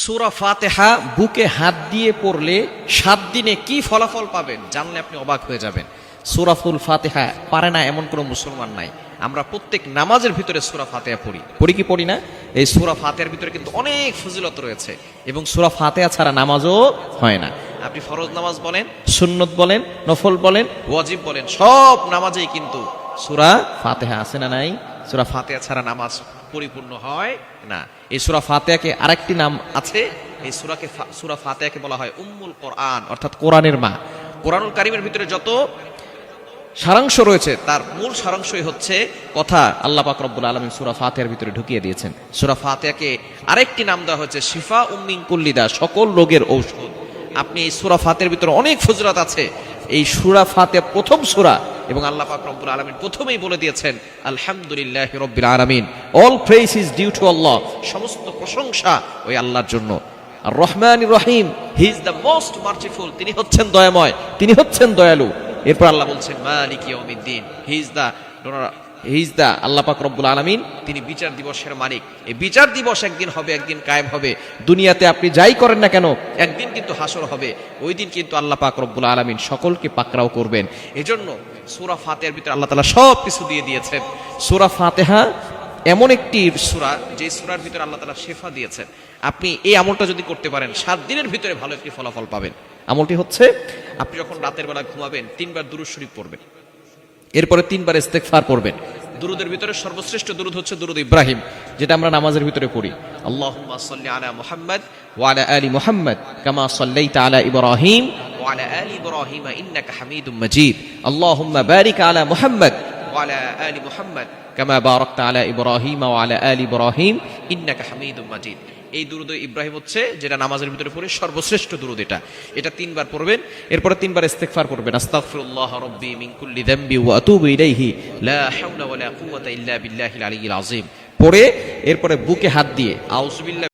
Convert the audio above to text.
সূরা ফাতিহা বুকে হাত দিয়ে পড়লে 7 দিনে কি ফলাফল পাবেন জানলে আপনি অবাক হয়ে যাবেন। সূরাতুল ফাতিহা পারে না এমন কোনো মুসলমান নাই। আমরা প্রত্যেক নামাজের ভিতরে সূরা ফাতিহা পড়ি কি পড়ি না? এই সূরা ফাতিহার ভিতরে কিন্তু অনেক ফজিলত রয়েছে এবং সূরা ফাতিহা ছাড়া নামাজও হয় না। আপনি ফরজ নামাজ বলেন, সুন্নত বলেন, নফল বলেন, ওয়াজিব বলেন, সব নামাজেই কিন্তু সূরা ফাতিহা আছে না নাই? সূরা ফাতিহা ছাড়া নামাজ পরিপূর্ণ হয় না। এই সূরা ফাতিহাকে আরেকটি নাম আছে, এই সূরা ফাতিহাকে বলা হয় উম্মুল কোরআন, অর্থাৎ কোরআনের মা। কোরআনুল কারীমের ভিতরে যত সারাংশ রয়েছে তার মূল সারাংশই হচ্ছে কথা আল্লাহ পাক রব্বুল আলামিন সূরা ফাতিহার ভিতরে ঢুকিয়ে দিয়েছেন। সূরা ফাতিহাকে আরেকটি নাম দেওয়া হয়েছে শিফা মিন কুল্লি দা, সকল রোগের ঔষধ। আপনি এই সূরা ফাতিহার ভিতরে অনেক ফজিলত আছে। এই সূরা ফাতিহা প্রথম সূরা এবং আল্লাহ পাক রব্বুল আলামিন প্রথমেই বলে দিয়েছেন আলহামদুলিল্লাহি রাব্বিল আলামিন, all praise is due to Allah, সমস্ত প্রশংসা ওই আল্লাহর জন্য। আর রহমানির রহিম, he is the most merciful, তিনি হচ্ছেন দয়াময়, তিনি হচ্ছেন দয়ালু। এরপর আল্লাহ বলছেন মালিক ইয়াউমিদ্দিন, হি ইজ দ্য আল্লাহ পাক রব্বুল আলামিন, তিনি বিচার দিবসের মালিক। এই বিচার দিবস একদিন হবে, একদিন কায়েম হবে। দুনিয়াতে আপনি যাই করেন না কেন একদিন কিন্তু হাসর হবে। ওই দিন কিন্তু আল্লাহ পাক রব্বুল আলামিন সকলকে পাকড়াও করবেন। এজন্য সূরা ফাতিহার ভিতরে আল্লাহ তাআলা সব কিছু দিয়ে দিয়েছেন। সূরা ফাতিহা এমন একটি সূরা যে সূরার ভিতরে আল্লাহ তাআলা শিফা দিয়েছেন। আপনি এই আমলটা যদি করতে পারেন 7 দিনের ভিতরে ভালো একটি ফলাফল পাবেন। আমলটি হচ্ছে আপনি যখন রাতের বেলা ঘুমাবেন 3 বার দুরূদ শরীফ পড়বেন, এরপরে 3 বার ইস্তেগফার পড়বেন। দুরুদের ভিতরে সর্বশ্রেষ্ঠ দুরুদ হচ্ছে দুরুদ ইব্রাহিম, যেটা আমরা নামাজের ভিতরে পড়ি। আল্লাহুম্মা সাল্লি আলা মুহাম্মাদ ওয়া আলা আলি মুহাম্মাদ কামা সাল্লাইতা আলা ইব্রাহিম ওয়া আলা আলি ইব্রাহিম ইন্নাকা হামিদুম মাজিদ। আল্লাহুম্মা বারিক আলা মুহাম্মাদ ওয়া আলা আলি মুহাম্মাদ কামা বারাকতা আলা ইব্রাহিম ওয়া আলা আলি ইব্রাহিম ইন্নাকা হামিদুম মাজিদ। এই দুরুদ ইব্রাহিম হচ্ছে যেটা নামাজের ভিতরে পড়ে সর্বশ্রেষ্ঠ দুরুদ। এটা 3 বার পড়বেন, এরপরে 3 বার ইস্তেগফার করবেন। আস্তাগফিরুল্লাহ রাব্বি মিন কুল্লি যামবি ওয়া আতুবু ইলাইহি লা হাওলা ওয়া লা কুওয়াতা ইল্লা বিল্লাহিল আলিয়্যিল আযীম পড়ে এরপরে বুকে হাত দিয়ে আউযু বিল্লাহি